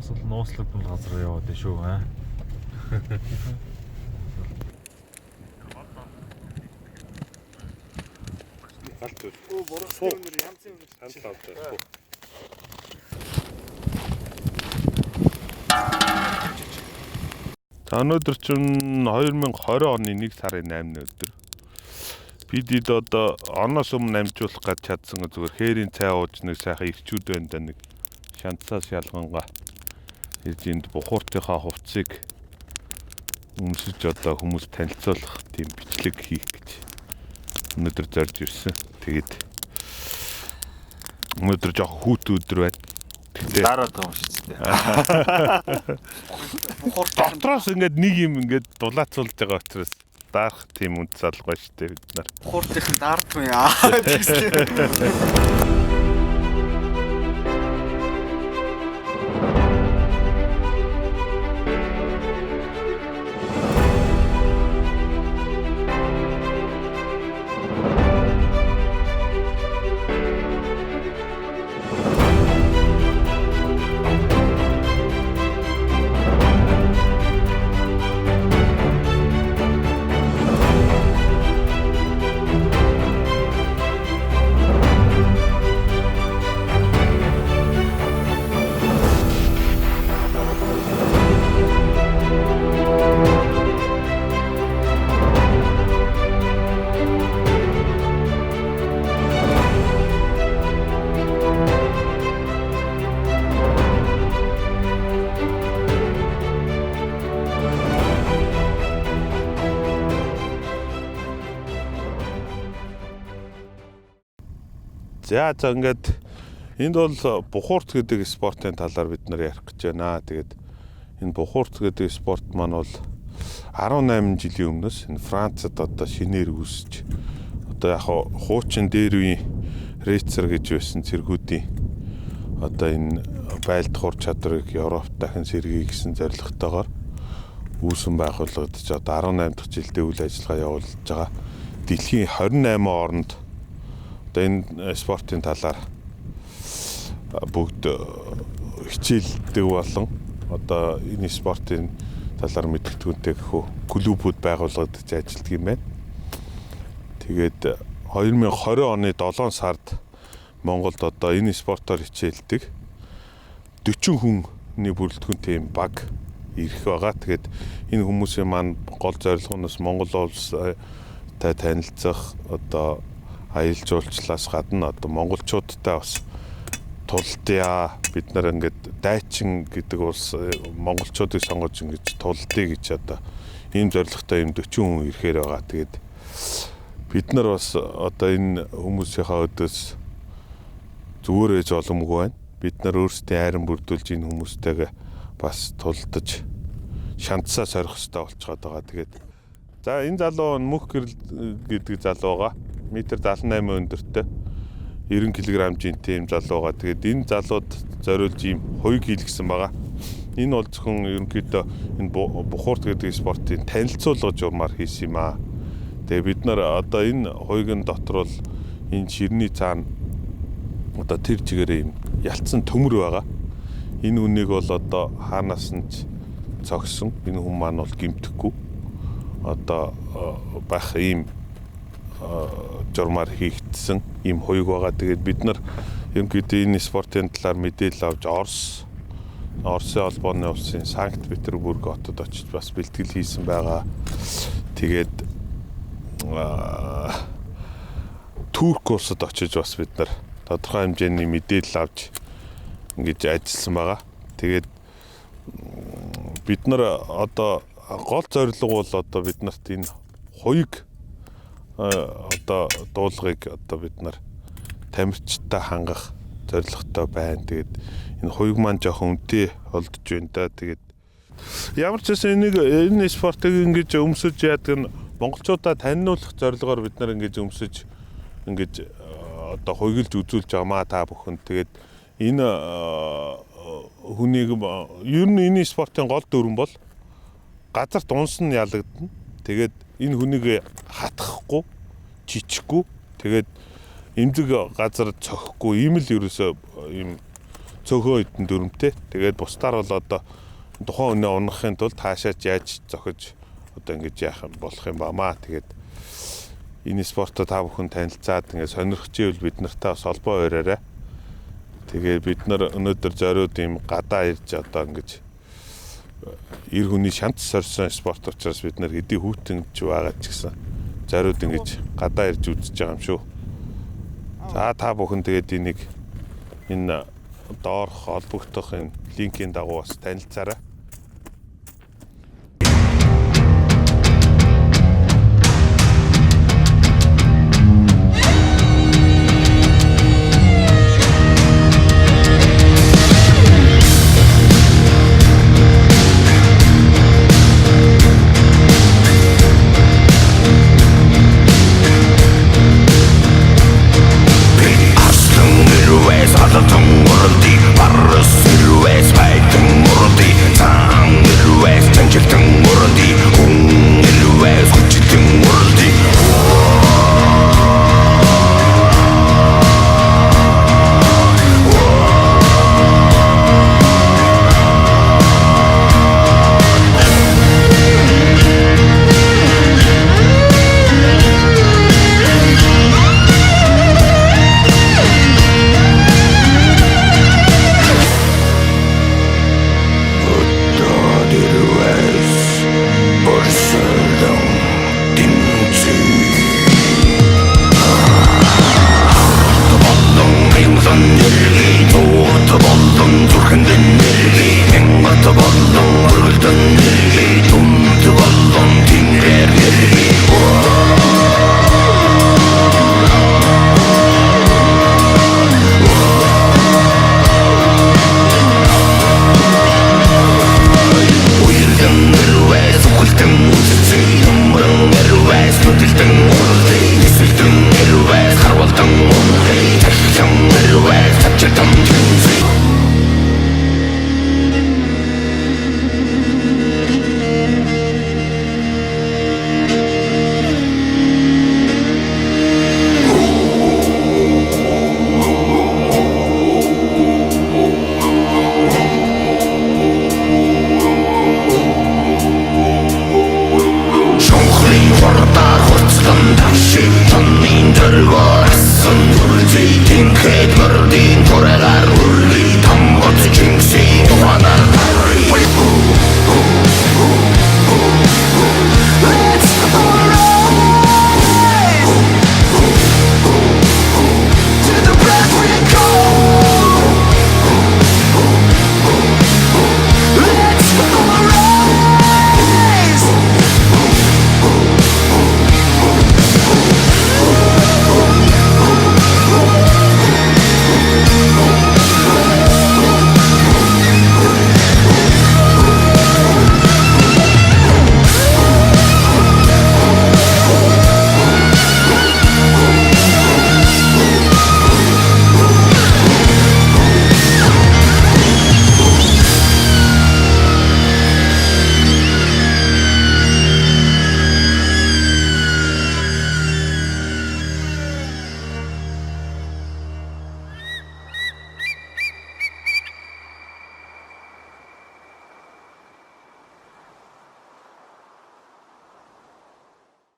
Асал нууцлагдсан газар яваад байна шүү аа. Галт үү. Оо борооны өнөр янз бүр Хандлаа авдаг. За өнөөдөр чинь 2020 оны 1 сарын 8-ны өдөр. Бид одоо оноос өмнө амжуулах гэж чадсан зүгээр хээрийн цай ууж нэг сайхан ирчүүд байна да нэг шанцаас ялгангаа ирж энд бухууртынхаа хувцсыг өмсөж одоо хүмүүс танилцуулах тийм бичлэг хийх гэж өнөөдөр зорж ирсэн. Тэгээд өнөөдөр жоох хүүт өдөр байна. Тэгтээ дараад байгаа юм шүү дээ. дотроос ингээд нэг юм ингээд дулаацуулж байгаа учраас дарах тийм үнд залгаа шүү дээ бид нар. Бухууртын дардгүй яа. За ингээд энд бол бухуурт гэдэг спортын талаар бид нар ярих гэж байна. Тэгээд энэ бухуурт гэдэг спорт маань бол 18 жилийн өмнөөс энэ Францад одоо шинээр үүсэж одоо яг хуучин дээр үеийн рейцер гэж байсан цэргүүдийн одоо энэ байлдах ур чадварыг Европт дахин сэргий гэсэн зорилготойгоор үүсэн байгуулагдаж одоо 18 дахь жилдээ үйл ажиллагаа явуулж байгаа. Дэлхийн 28 орнд одоо энэ спортын талаар бүгд хичээлдэг болон одоо энэ спортын талаар мэдгэдэггүй гэхүү клубүүд байгуулагдаж ажилладаг юм байна. Тэгээд 2020 оны 7 сард Монголд одоо энэ спортоор хичээлдэг 40 хүний бүрэлдэхүүнтэй юм баг ирэх байгаа. Тэгээд энэ хүмүүсийн маань гол зорилго нь Монгол улстай танилцах одоо аялал жуулчлалаас гадна одоо монголчуудтай бас тулдъя бид нар ингээд дайчин гэдэг улс монголчуудыг сонгож ингэж тулдъя гэж одоо ийм зорилготой юм 40 хүн ирэхээр байгаа. Тэгээд бид нар бас одоо энэ хүмүүсийнхаа өдөөс зүгээр ээж боломгүй байна. Бид нар өөрсдийн айран бүрдүүлж энэ хүмүүстэйгээ бас тулдаж шанцаа сорих хэрэгтэй болчиход байгаа. Тэгээд за энэ залуу мөх гэрэл гэдэг залуу байгаа. Метр 78 өндөртэй 90 кг жинтэй юм залуу байгаа. Тэгээд энэ залууд зориулж ийм хоёг хийлгсэн байгаа. Энэ бол зөвхөн ерөнхийдөө энэ бухуурт гэдэг спортын танилцуулга журмаар хийсэн юм аа. Тэгээд бид нар одоо энэ хоёгийн дотор бол энэ ширний цаана одоо тэр чигээрээ ийм ялцсан төмөр байгаа. Энэ үнийг бол одоо хаанаас нь цогсон. Энэ хүн маань бол гимтэхгүй. Одоо бах ийм журмаар хийгдсэн ийм хоёг байгаа. Тэгээд бид нар ерөнхийдөө энэ спортын талаар мэдээлэл авч Оросын холбооны улсын Санкт Петербург хотод очиж бас бэлтгэл хийсэн байгаа. Тэгээд Турк улсад очиж бас бид нар тодорхой хэмжээний мэдээлэл авч ингэж ажилласан байгаа. Тэгээд бид нар одоо гол зорилго бол одоо бид нарт энэ хоёг одоо дуулгыг одоо бид нар тамирчтай хангах зорилготой байна. Тэгээд энэ хоёг маань жоохон үнэтэй олдож байна да. Тэгээд ямар ч гэсэн энэ спортыг ингэж өмсөж яадаг нь монголчуудаа таниулах зорилгоор бид нар ингэж өмсөж ингэж одоо хоёглж үзүүлж байгаамаа та бүхэн. Тэгээд энэ хүнийг ер нь энэ спортын гол дүрэн бол газарт унс нь ялагдана. Тэгээд энэ хүнийг хатахгүй, жичихгүй, тэгээд эмзэг газар цохихгүй, ийм л ерөөсөө ийм цөөхөн хэдэн дүрмтэй. Тэгээд бусдаар бол одоо тухайн үнэ унахын тулд хаашаач яаж зохиж одоо ингэж яах юм болох юм ба маа. Тэгээд энэ спортоо та бүхэн танилцаад ингээд сонирхож ивэл бид нартай бас холбоо өрөөрэй. Тэгээд бид нар өнөөдөр зориуд ийм гадаа ирж одоо ингэж эр хүний шанц сорьсон спорт учраас бид нар хэдий хүүтэнж байгаа ч гэсэн зориуд ингэж гадаа ирж үзэж байгаа юм шүү. За та бүхэн тэгээд энийг энэ доорх холбогдох энэ линкийн дагуу бас танилцаарай.